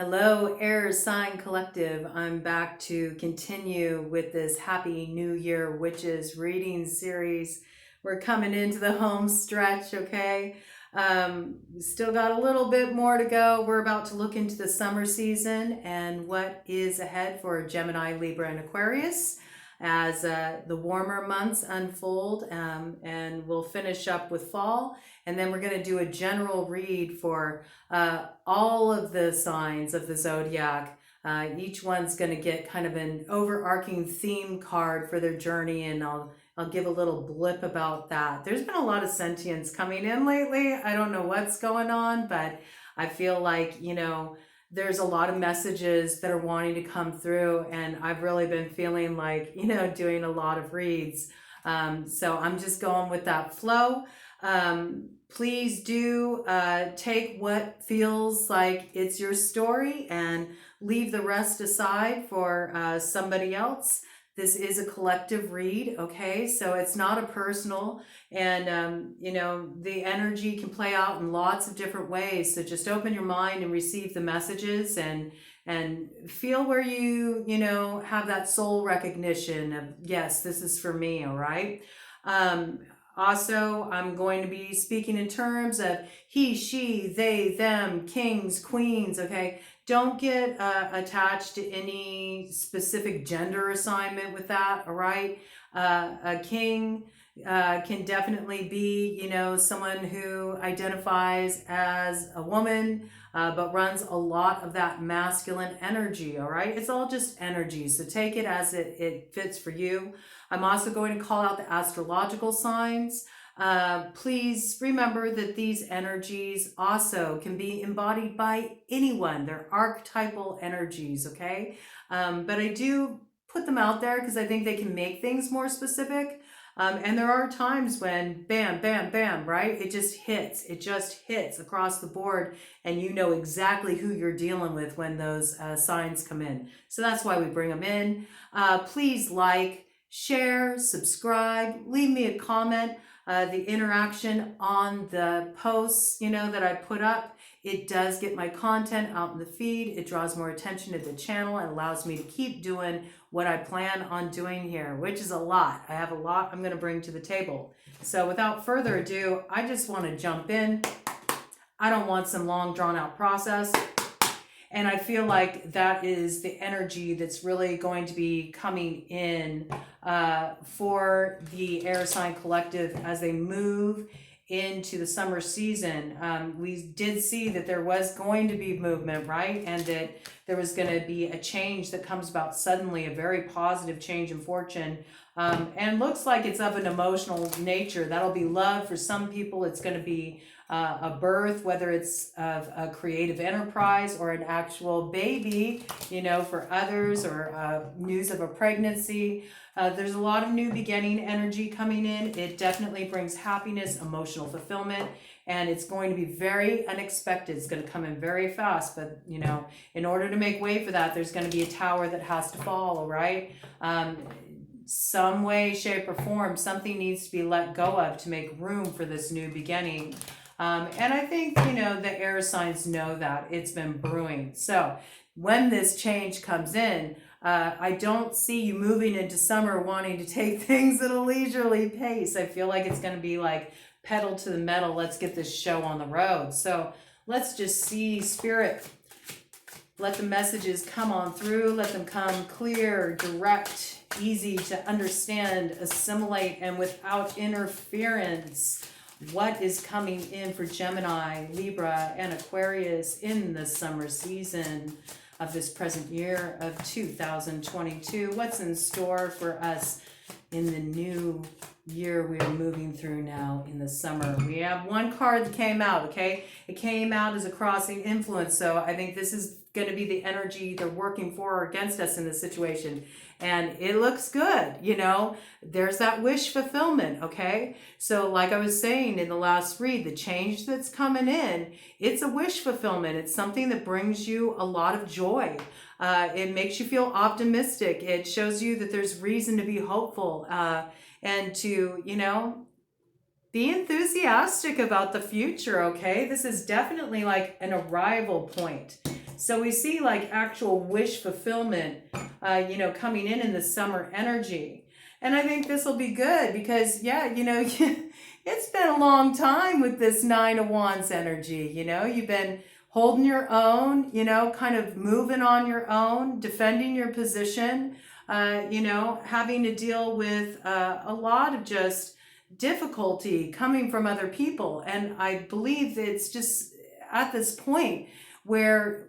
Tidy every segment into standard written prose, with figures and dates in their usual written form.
Hello, Air Sign Collective. I'm back to continue with this Happy New Year Witches reading series. We're coming into the home stretch, okay? We still got a little bit more to go. We're about to look into the summer season and what is ahead for Gemini, Libra, and Aquarius as the warmer months unfold, and we'll finish up with fall, and then we're going to do a general read for all of the signs of the zodiac. Each one's going to get kind of an overarching theme card for their journey, and I'll give a little blip about that. There's been a lot of sentience coming in lately. I don't know what's going on, but I feel like, there's a lot of messages that are wanting to come through, and I've really been feeling like, doing a lot of reads. So I'm just going with that flow. Please do take what feels like it's your story and leave the rest aside for somebody else. This is a collective read, okay? So it's not a personal, and the energy can play out in lots of different ways. So just open your mind and receive the messages, and feel where you have that soul recognition of, yes, this is for me, all right? Also, I'm going to be speaking in terms of he, she, they, them, kings, queens, okay? Don't get attached to any specific gender assignment with that, all right? A king can definitely be, someone who identifies as a woman, but runs a lot of that masculine energy, all right? It's all just energy, so take it as it fits for you. I'm also going to call out the astrological signs. Please remember that these energies also can be embodied by anyone. They're archetypal energies, okay? But I do put them out there because I think they can make things more specific. And there are times when bam, bam, bam, right? It just hits across the board, and you know exactly who you're dealing with when those signs come in. So that's why we bring them in. Please share, subscribe, leave me a comment. The interaction on the posts, that I put up, it does get my content out in the feed. It draws more attention to the channel and allows me to keep doing what I plan on doing here, which is a lot. I have a lot I'm going to bring to the table. So without further ado, I just want to jump in. I don't want some long drawn out process. And I feel like that is the energy that's really going to be coming in for the Air Sign Collective as they move into the summer season. We did see that there was going to be movement, right? And that there was going to be a change that comes about suddenly, a very positive change in fortune. And looks like it's of an emotional nature. That'll be love. For some people, it's going to be a birth, whether it's of a creative enterprise or an actual baby, for others, or news of a pregnancy. There's a lot of new beginning energy coming in. It definitely brings happiness, emotional fulfillment, and it's going to be very unexpected. It's going to come in very fast, but in order to make way for that, there's going to be a tower that has to fall, all right? Some way, shape, or form, something needs to be let go of to make room for this new beginning. And I think, the air signs know that it's been brewing. So when this change comes in, I don't see you moving into summer wanting to take things at a leisurely pace. I feel like it's going to be like pedal to the metal. Let's get this show on the road. So let's just see Spirit. Let the messages come on through. Let them come clear, direct, easy to understand, assimilate, and without interference. What is coming in for Gemini, Libra, and Aquarius in the summer season of this present year of 2022? What's in store for us in the new year we are moving through now in the summer? We have one card that came out, okay? It came out as a crossing influence, so I think this is going to be the energy they're working for or against us in this situation. And it looks good, there's that wish fulfillment, okay? So like I was saying in the last read, the change that's coming in, it's a wish fulfillment. It's something that brings you a lot of joy. It makes you feel optimistic. It shows you that there's reason to be hopeful, and to, be enthusiastic about the future, okay? This is definitely like an arrival point. So we see like actual wish fulfillment, coming in the summer energy. And I think this will be good because, yeah, it's been a long time with this Nine of Wands energy. You've been holding your own, kind of moving on your own, defending your position, having to deal with a lot of just difficulty coming from other people. And I believe that it's just at this point where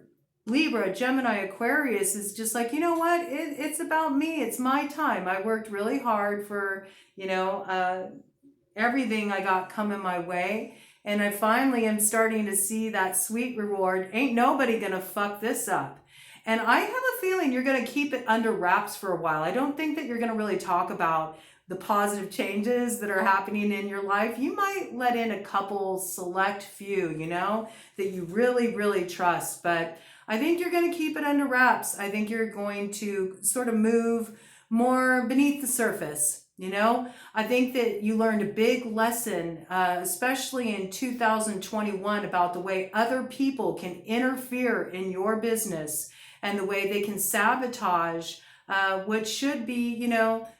Libra, Gemini, Aquarius is just like, you know what? It's about me. It's my time. I worked really hard for, everything I got coming my way. And I finally am starting to see that sweet reward. Ain't nobody going to fuck this up. And I have a feeling you're going to keep it under wraps for a while. I don't think that you're going to really talk about the positive changes that are happening in your life. You might let in a couple select few, that you really, really trust. But I think you're going to keep it under wraps. I think you're going to sort of move more beneath the surface. I think that you learned a big lesson, especially in 2021, about the way other people can interfere in your business and the way they can sabotage what should be,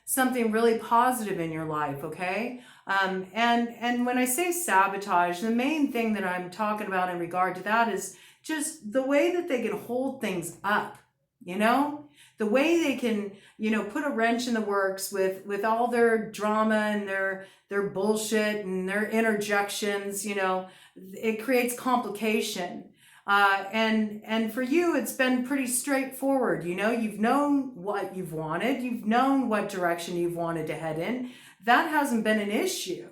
something really positive in your life, okay? And when I say sabotage, the main thing that I'm talking about in regard to that is just the way that they can hold things up, the way they can, put a wrench in the works with all their drama and their bullshit and their interjections, it creates complication. And for you, it's been pretty straightforward. You've known what you've wanted. You've known what direction you've wanted to head in. That hasn't been an issue.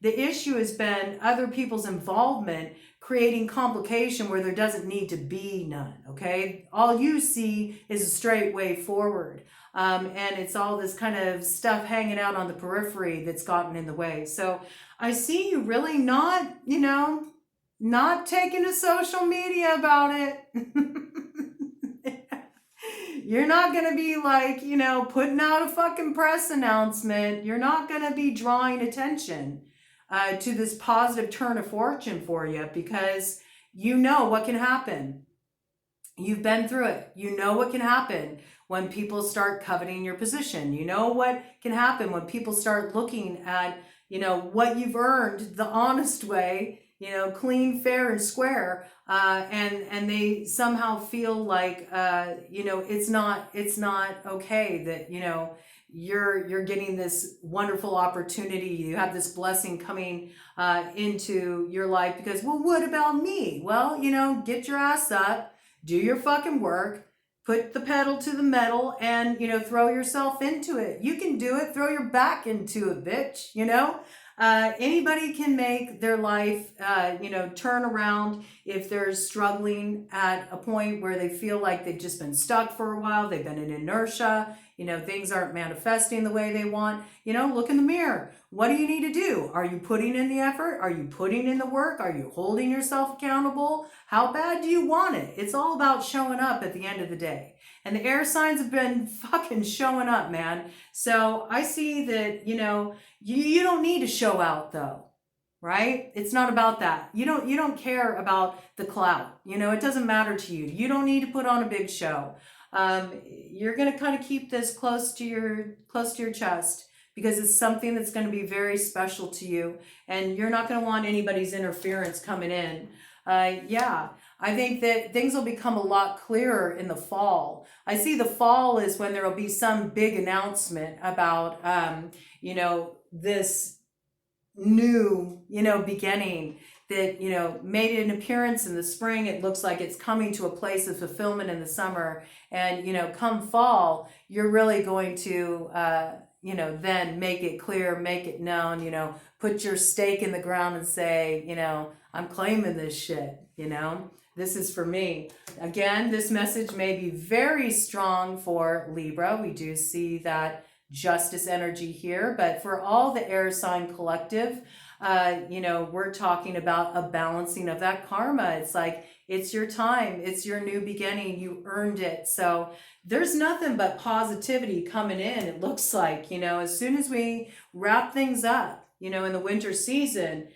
The issue has been other people's involvement creating complication where there doesn't need to be none, okay? All you see is a straight way forward. And it's all this kind of stuff hanging out on the periphery that's gotten in the way. So I see you really not, not taking to social media about it. You're not going to be like, putting out a fucking press announcement. You're not going to be drawing attention to this positive turn of fortune for you because you know what can happen. You've been through it. You know what can happen when people start coveting your position. You know what can happen when people start looking at, what you've earned the honest way, clean, fair, and square, and they somehow feel like, it's not okay that, you're getting this wonderful opportunity. You have this blessing coming into your life because, well, what about me? Well, get your ass up, do your fucking work, put the pedal to the metal, and, throw yourself into it. You can do it. Throw your back into it, bitch. Anybody can make their life, turn around if they're struggling at a point where they feel like they've just been stuck for a while. They've been in inertia. Things aren't manifesting the way they want. Look in the mirror. What do you need to do? Are you putting in the effort? Are you putting in the work? Are you holding yourself accountable? How bad do you want it? It's all about showing up at the end of the day. And the air signs have been fucking showing up, man. So I see that, you don't need to show out though, right? It's not about that. You don't care about the clout. It doesn't matter to you. You don't need to put on a big show. You're going to kind of keep this close to your chest because it's something that's going to be very special to you, and you're not going to want anybody's interference coming in. I think that things will become a lot clearer in the fall. I see the fall is when there will be some big announcement about, this new, beginning that, made an appearance in the spring. It looks like it's coming to a place of fulfillment in the summer. And, come fall, you're really going to, then make it clear, make it known, put your stake in the ground and say, I'm claiming this shit, this is for me. Again, this message may be very strong for Libra. We do see that justice energy here, but for all the air sign collective, we're talking about a balancing of that karma. It's like, it's your time. It's your new beginning. You earned it. So there's nothing but positivity coming in. It looks like, as soon as we wrap things up, in the winter season,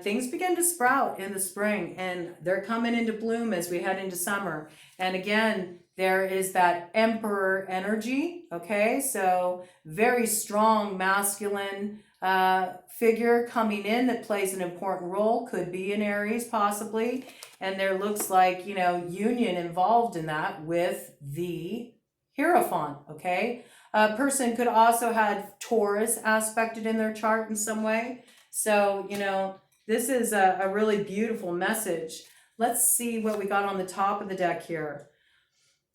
things begin to sprout in the spring, and they're coming into bloom as we head into summer. And again, there is that emperor energy, okay? So very strong masculine figure coming in that plays an important role, could be in Aries possibly. And there looks like, union involved in that with the Hierophant, okay? A person could also have Taurus aspected in their chart in some way. So, this is a really beautiful message. Let's see what we got on the top of the deck here.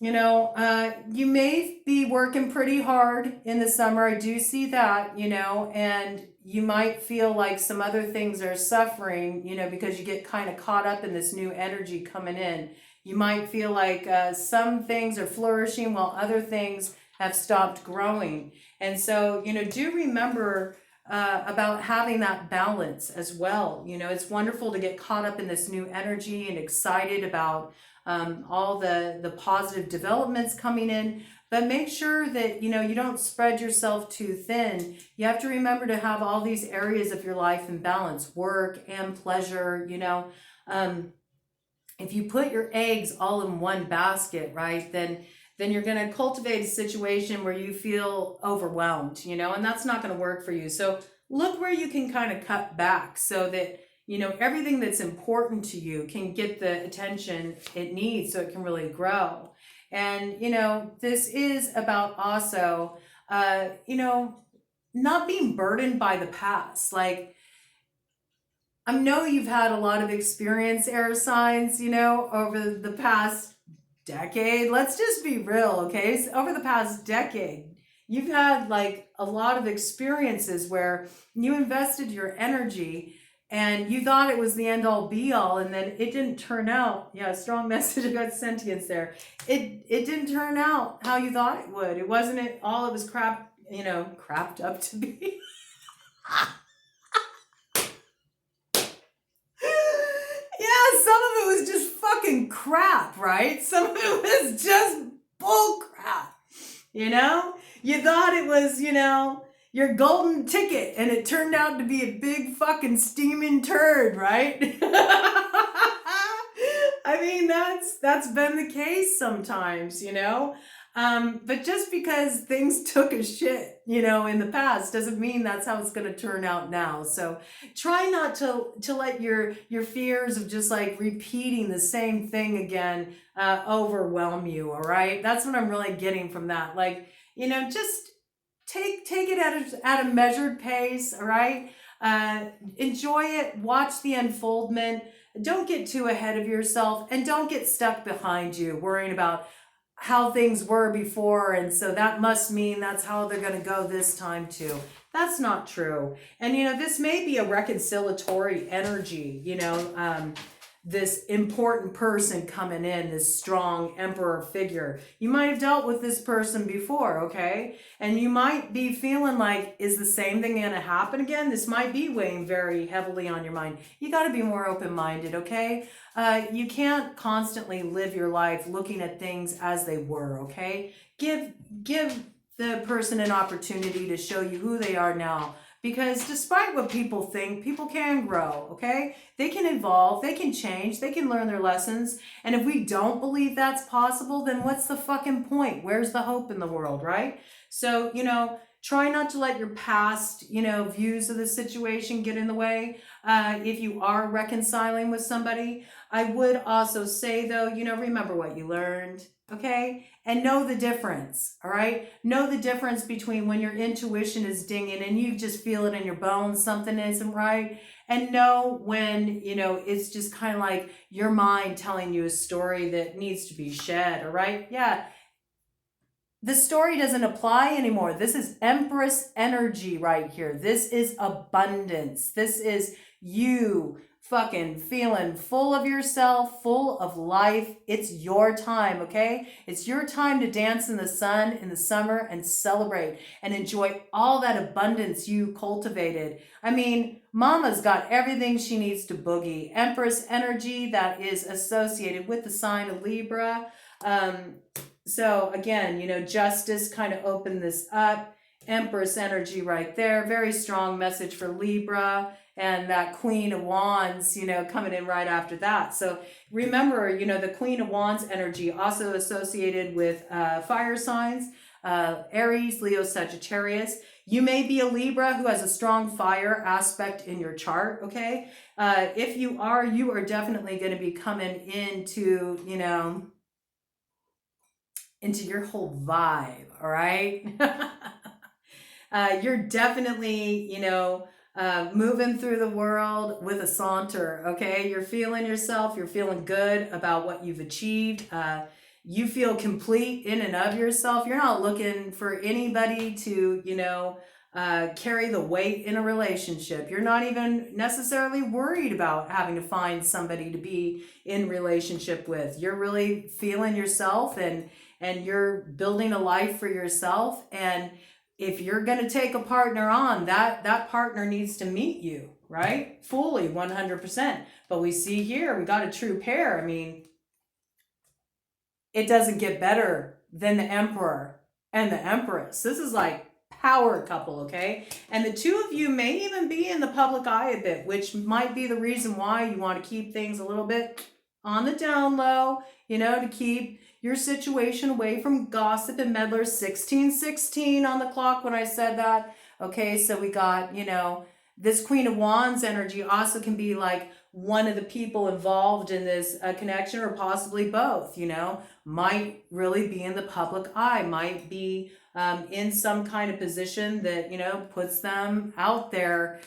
You may be working pretty hard in the summer. I do see that, and you might feel like some other things are suffering, because you get kind of caught up in this new energy coming in. You might feel like some things are flourishing while other things have stopped growing. And so, do remember about having that balance as well. It's wonderful to get caught up in this new energy and excited about all the positive developments coming in, but make sure that you don't spread yourself too thin. You have to remember to have all these areas of your life in balance, work and pleasure. If you put your eggs all in one basket, right, then you're going to cultivate a situation where you feel overwhelmed, and that's not going to work for you. So look where you can kind of cut back so that everything that's important to you can get the attention it needs so it can really grow. And, this is about also, not being burdened by the past. Like, I know you've had a lot of experience, air signs, over the past decade. Let's just be real, okay? So over the past decade, you've had like a lot of experiences where you invested your energy and you thought it was the end all be all, and then it didn't turn out. Yeah, strong message about sentience there. It didn't turn out how you thought it would. It wasn't all it was crapped up to be. Yeah, some of it was just fucking crap, right? Some of it was just bull crap. You thought it was, your golden ticket, and it turned out to be a big fucking steaming turd, right? I mean, that's been the case sometimes, but just because things took a shit, in the past doesn't mean that's how it's going to turn out now. So try not to let your fears of just like repeating the same thing again overwhelm you. All right, that's what I'm really getting from that. Like, just take it at a measured pace. All right, enjoy it, watch the unfoldment. Don't get too ahead of yourself, and don't get stuck behind you worrying about how things were before, and so that must mean that's how they're going to go this time too. That's not true. And this may be a reconciliatory energy, this important person coming in, this strong emperor figure. You might have dealt with this person before, okay? And you might be feeling like, is the same thing going to happen again? This might be weighing very heavily on your mind. You got to be more open-minded, okay? You can't constantly live your life looking at things as they were, okay? Give the person an opportunity to show you who they are now. Because despite what people think, people can grow, okay? They can evolve, they can change, they can learn their lessons. And if we don't believe that's possible, then what's the fucking point? Where's the hope in the world, right? So, try not to let your past, views of the situation get in the way. If you are reconciling with somebody, I would also say though, remember what you learned, okay? And know the difference, all right? Know the difference between when your intuition is dinging and you just feel it in your bones, something isn't right. And know when, it's just kind of like your mind telling you a story that needs to be shed, all right? Yeah. The story doesn't apply anymore. This is Empress energy right here. This is abundance. This is you fucking feeling full of yourself, full of life. It's your time, okay? It's your time to dance in the sun in the summer and celebrate and enjoy all that abundance you cultivated. I mean, Mama's got everything she needs to boogie. Empress energy that is associated with the sign of Libra. So again, justice kind of opened this up. Empress energy right there. Very strong message for Libra. And that Queen of Wands, you know, coming in right after that. So remember, you know, the Queen of Wands energy also associated with fire signs, Aries, Leo, Sagittarius. You may be a Libra who has a strong fire aspect in your chart, okay? If you are definitely going to be coming into, you know, into your whole vibe, all right? You're definitely, you know, moving through the world with a saunter, okay? You're feeling yourself, you're feeling good about what you've achieved. You feel complete in and of yourself. You're not looking for anybody to, you know, carry the weight in a relationship. You're not even necessarily worried about having to find somebody to be in relationship with. You're really feeling yourself and you're building a life for yourself. And if you're going to take a partner on, that partner needs to meet you, right? Fully, 100%. But we see here, we got a true pair. I mean, it doesn't get better than the Emperor and the Empress. This is like power couple, okay? And the two of you may even be in the public eye a bit, which might be the reason why you want to keep things a little bit on the down low, you know, to keep your situation away from gossip and meddlers. 1616 on the clock when I said that. Okay, so we got, you know, this Queen of Wands energy also can be like one of the people involved in this connection, or possibly both, you know, might really be in the public eye, might be in some kind of position that, you know, puts them out there,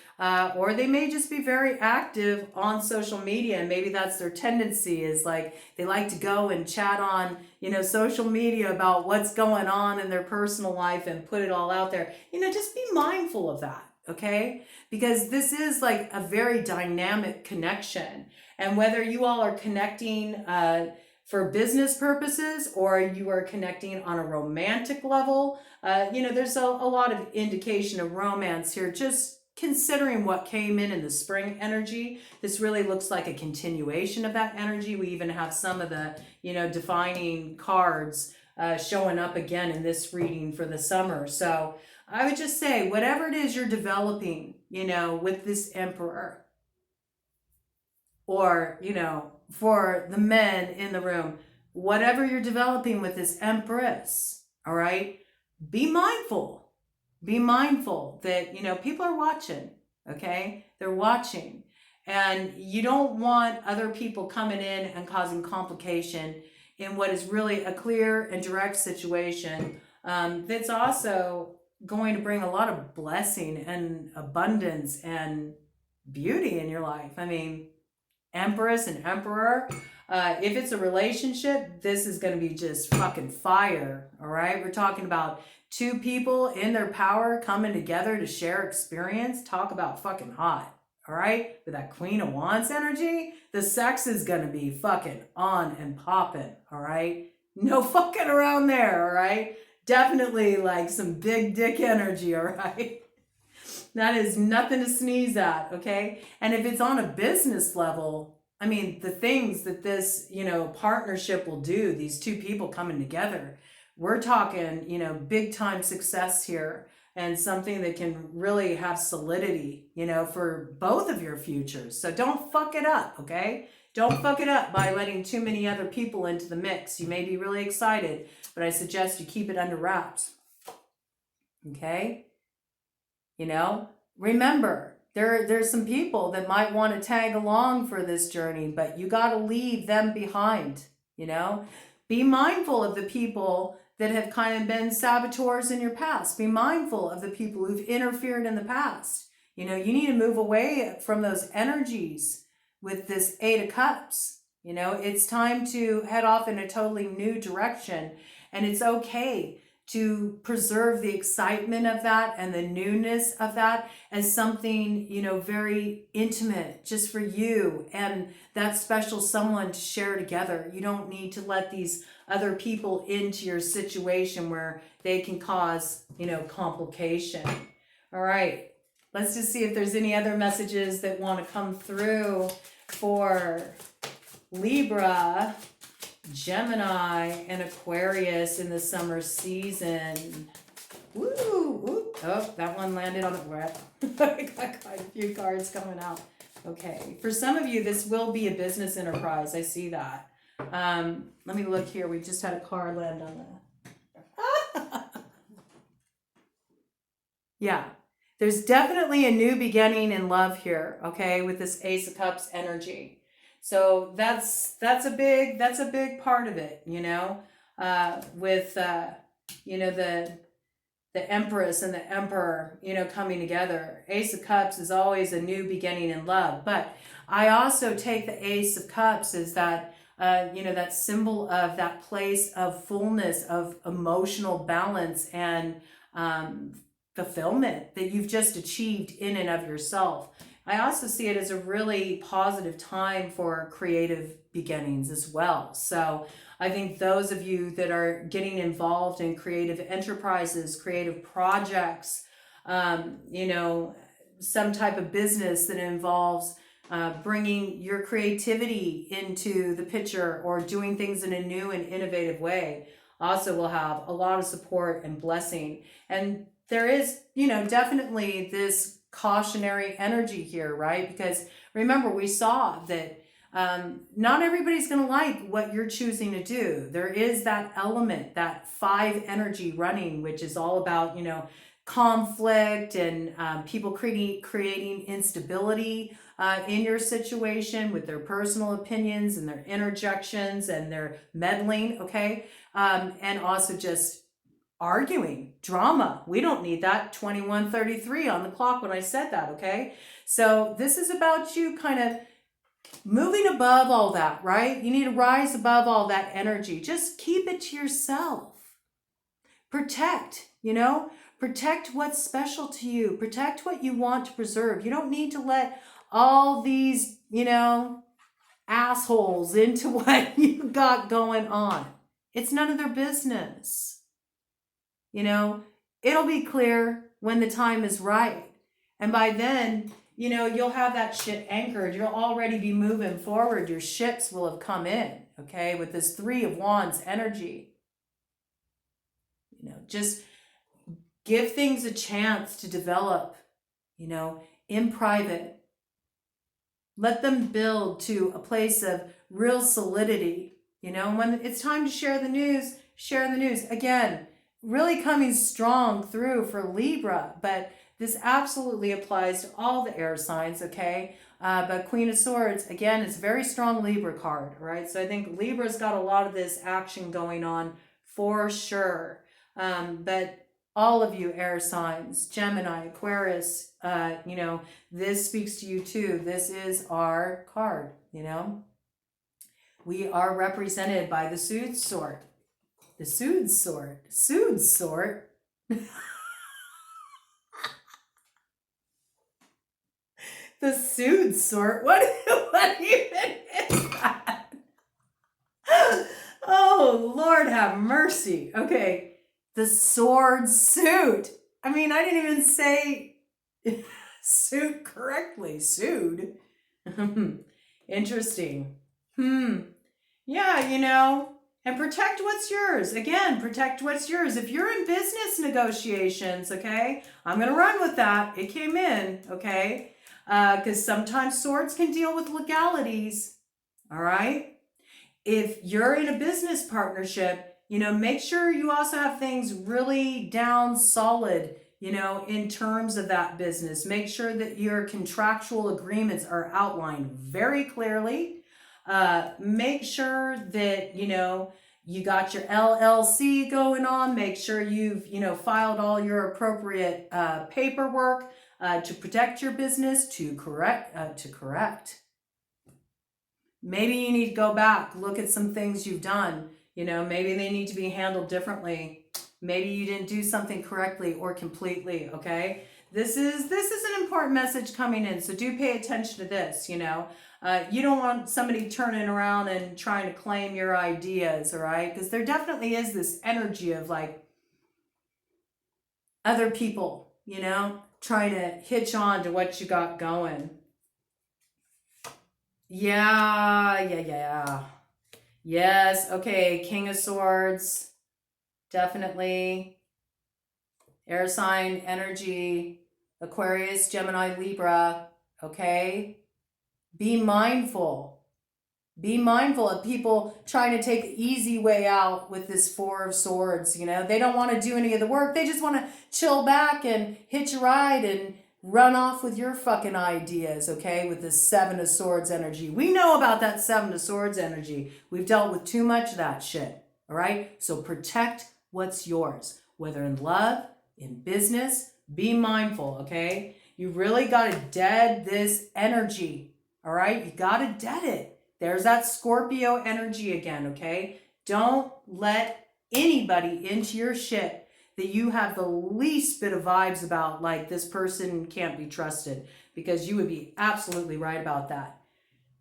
or they may just be very active on social media, and maybe that's their tendency, is like they like to go and chat on, you know, social media about what's going on in their personal life and put it all out there. You know, just be mindful of that, okay? Because this is like a very dynamic connection, and whether you all are connecting for business purposes or you are connecting on a romantic level, you know, there's a lot of indication of romance here. Just considering what came in the spring energy, this really looks like a continuation of that energy. We even have some of the, you know, defining cards showing up again in this reading for the summer. So I would just say, whatever it is you're developing, you know, with this Emperor, or, you know, for the men in the room, whatever you're developing with this Empress, all right, be mindful. Be mindful that, you know, people are watching, okay? They're watching. And you don't want other people coming in and causing complication in what is really a clear and direct situation that's also going to bring a lot of blessing and abundance and beauty in your life. I mean, Empress and Emperor, if it's a relationship, this is going to be just fucking fire, all right? We're talking about two people in their power coming together to share experience. Talk about fucking hot, all right? With that Queen of Wands energy, the sex is going to be fucking on and popping, all right? No fucking around there, all right? Definitely like some big dick energy, all right? That is nothing to sneeze at, okay? And if it's on a business level, I mean, the things that this, you know, partnership will do, these two people coming together, we're talking, you know, big time success here, and something that can really have solidity, you know, for both of your futures. So don't fuck it up, okay? Don't fuck it up by letting too many other people into the mix. You may be really excited, but I suggest you keep it under wraps, okay? You know, remember, there's some people that might want to tag along for this journey, but you got to leave them behind, you know? Be mindful of the people that have kind of been saboteurs in your past. Be mindful of the people who've interfered in the past. You know, you need to move away from those energies with this Eight of Cups. You know, it's time to head off in a totally new direction, and it's okay to preserve the excitement of that and the newness of that as something, you know, very intimate just for you and that special someone to share together. You don't need to let these other people into your situation where they can cause, you know, complication. All right, let's just see if there's any other messages that want to come through for Libra, Gemini, and Aquarius in the summer season. Woo! Oh, that one landed on the red. I got quite a few cards coming out. Okay, for some of you, this will be a business enterprise. I see that. Let me look here. We just had a card land on that. Yeah, there's definitely a new beginning in love here. Okay, with this Ace of Cups energy. So that's a big part of it. You know, with you know the Empress and the Emperor, you know, coming together. Ace of Cups is always a new beginning in love. But I also take the Ace of Cups as that, you know, that symbol of that place of fullness, of emotional balance and fulfillment that you've just achieved in and of yourself. I also see it as a really positive time for creative beginnings as well. So I think those of you that are getting involved in creative enterprises, creative projects, you know, some type of business that involves bringing your creativity into the picture or doing things in a new and innovative way also will have a lot of support and blessing. And there is, you know, definitely this cautionary energy here, right? Because remember, we saw that not everybody's going to like what you're choosing to do. There is that element, that 5 energy running, which is all about, you know, conflict and people creating instability in your situation with their personal opinions and their interjections and their meddling, okay? And also just arguing, drama. We don't need that. 21:33 on the clock when I said that, okay? So this is about you kind of moving above all that, right? You need to rise above all that energy. Just keep it to yourself. Protect, you know? Protect what's special to you. Protect what you want to preserve. You don't need to let all these, you know, assholes into what you got going on. It's none of their business. You know, it'll be clear when the time is right. And by then, you know, you'll have that shit anchored. You'll already be moving forward. Your ships will have come in, okay, with this 3 of Wands energy. You know, just give things a chance to develop, you know, in private. Let them build to a place of real solidity. You know, when it's time to share the news, share the news. Again, really coming strong through for Libra, but this absolutely applies to all the air signs, okay? But Queen of Swords, again, it's a very strong Libra card, right? So I think Libra's got a lot of this action going on for sure. But all of you air signs, Gemini, Aquarius, you know, this speaks to you too. This is our card, you know? We are represented by the Sued Sword. The Sued Sword. Sued Sword. The Sued Sword. What even is that? Oh, Lord have mercy. Okay. The sword suit. I mean, I didn't even say suit correctly. Sued. Interesting. Yeah, you know. And protect what's yours. Again, protect what's yours. If you're in business negotiations, okay, I'm going to run with that. It came in, okay, because sometimes swords can deal with legalities, all right? If you're in a business partnership, you know, make sure you also have things really down solid, you know, in terms of that business. Make sure that your contractual agreements are outlined very clearly. Make sure that, you know, you got your LLC going on. Make sure you've, you know, filed all your appropriate paperwork to protect your business, to correct. Maybe you need to go back, look at some things you've done. You know, maybe they need to be handled differently. Maybe you didn't do something correctly or completely, okay? This is an important message coming in, so do pay attention to this, you know. You don't want somebody turning around and trying to claim your ideas, all right? Because there definitely is this energy of like other people, you know, trying to hitch on to what you got going. Yeah. Yes, okay, King of Swords, definitely. Air sign energy, Aquarius, Gemini, Libra, okay? Be mindful. Be mindful of people trying to take the easy way out with this Four of Swords. You know, they don't want to do any of the work. They just want to chill back and hitch a ride and run off with your fucking ideas, okay? With this Seven of Swords energy. We know about that Seven of Swords energy. We've dealt with too much of that shit, all right? So protect what's yours, whether in love, in business. Be mindful, okay? You really got to dead this energy, all right? You got to dead it. There's that Scorpio energy again, okay? Don't let anybody into your shit that you have the least bit of vibes about, like this person can't be trusted, because you would be absolutely right about that.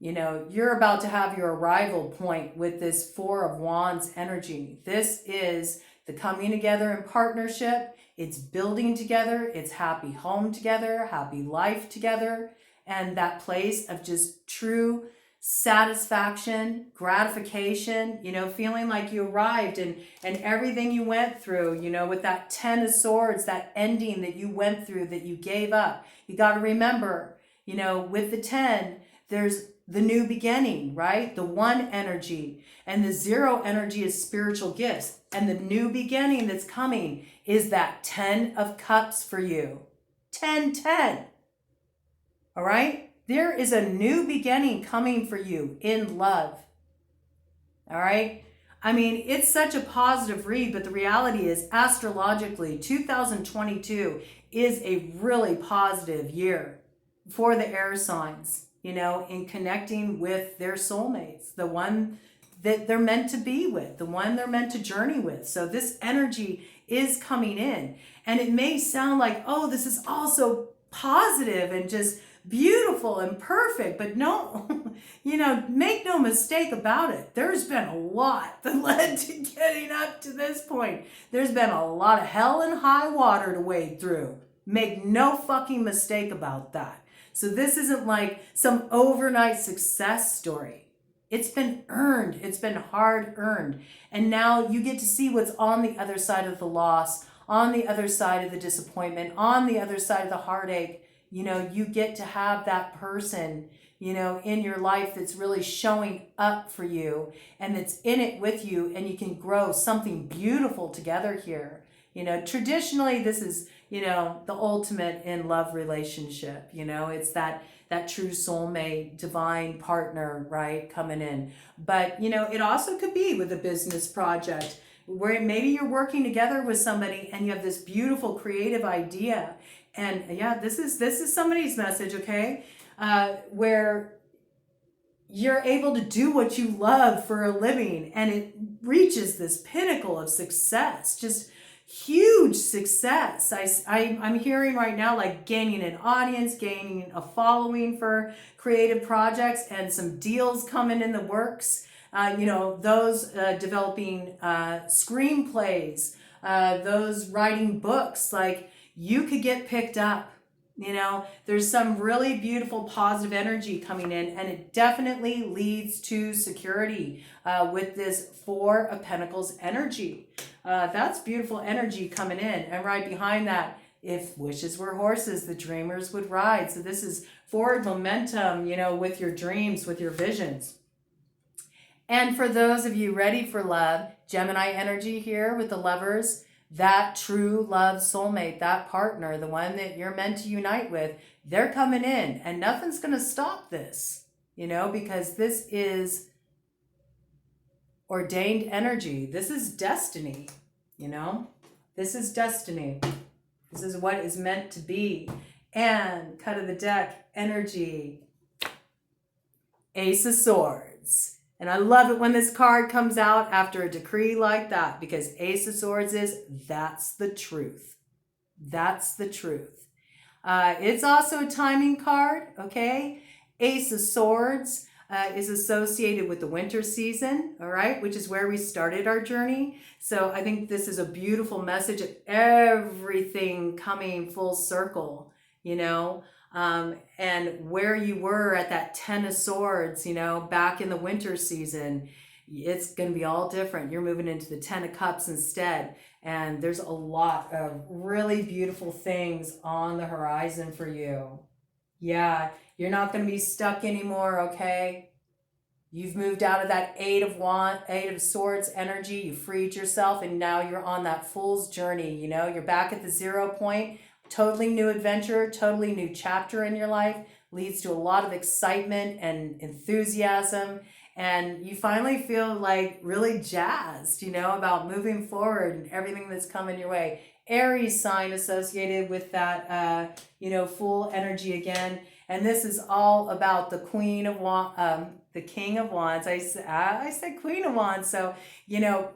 You know, you're about to have your arrival point with this Four of Wands energy. This is the coming together in partnership. It's building together. It's happy home together, happy life together, and that place of just true satisfaction, gratification, you know, feeling like you arrived and everything you went through, you know, with that Ten of Swords, that ending that you went through, that you gave up. You got to remember, you know, with the 10, there's the new beginning, right? The one energy, and the zero energy is spiritual gifts. And the new beginning that's coming is that 10 of Cups for you. 10, 10. All right? There is a new beginning coming for you in love. All right? I mean, it's such a positive read, but the reality is, astrologically, 2022 is a really positive year for the air signs, you know, in connecting with their soulmates, the one that they're meant to be with, the one they're meant to journey with. So this energy is coming in. And it may sound like, oh, this is also positive and just beautiful and perfect, but no, you know, make no mistake about it. There's been a lot that led to getting up to this point. There's been a lot of hell and high water to wade through. Make no fucking mistake about that. So this isn't like some overnight success story. It's been earned. It's been hard earned. And now you get to see what's on the other side of the loss, on the other side of the disappointment, on the other side of the heartache. You know, you get to have that person, you know, in your life that's really showing up for you and that's in it with you, and you can grow something beautiful together here. You know, traditionally this is, you know, the ultimate in love relationship. You know, it's that true soulmate, divine partner, right, coming in. But, you know, it also could be with a business project where maybe you're working together with somebody and you have this beautiful creative idea. And yeah, this is somebody's message, okay? Where you're able to do what you love for a living, and it reaches this pinnacle of success, just huge success. I'm hearing right now, like gaining an audience, gaining a following for creative projects, and some deals coming in the works. You know, those developing screenplays, those writing books, like, you could get picked up. You know, there's some really beautiful positive energy coming in, and it definitely leads to security with this Four of Pentacles energy. That's beautiful energy coming in. And right behind that, if wishes were horses, the dreamers would ride. So this is forward momentum, you know, with your dreams, with your visions. And for those of you ready for love, Gemini energy here with the Lovers, that true love soulmate, that partner, the one that you're meant to unite with, they're coming in, and nothing's going to stop this, you know, because this is ordained energy. This is destiny, you know, this is destiny. This is what is meant to be. And cut of the deck energy, Ace of Swords. And I love it when this card comes out after a decree like that, because Ace of Swords is, that's the truth. That's the truth. It's also a timing card, okay? Ace of Swords is associated with the winter season, all right, which is where we started our journey. So I think this is a beautiful message of everything coming full circle, you know? And where you were at that Ten of Swords, you know, back in the winter season, it's going to be all different. You're moving into the 10 of Cups instead. And there's a lot of really beautiful things on the horizon for you. Yeah, you're not going to be stuck anymore, okay? You've moved out of that Eight of Swords energy. You freed yourself, and now you're on that Fool's journey. You know, you're back at the 0 point. Totally new adventure, totally new chapter in your life. Leads to a lot of excitement and enthusiasm. And you finally feel like really jazzed, you know, about moving forward and everything that's coming your way. Aries sign associated with that, Fool energy again. And this is all about the King of Wands. I said Queen of Wands. So,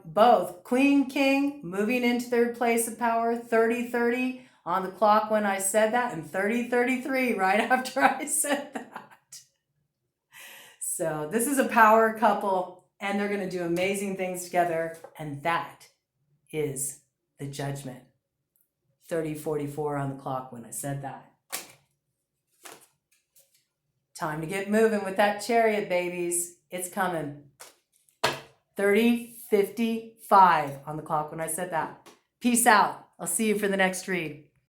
both Queen, King, moving into third place of power, 30-30 on the clock when I said that, and 30-33 right after I said that. So this is a power couple, and they're going to do amazing things together. And that is the Judgment. 30-44 on the clock when I said that. Time to get moving with that Chariot, babies. It's coming. 30-55 on the clock when I said that. Peace out. I'll see you for the next read.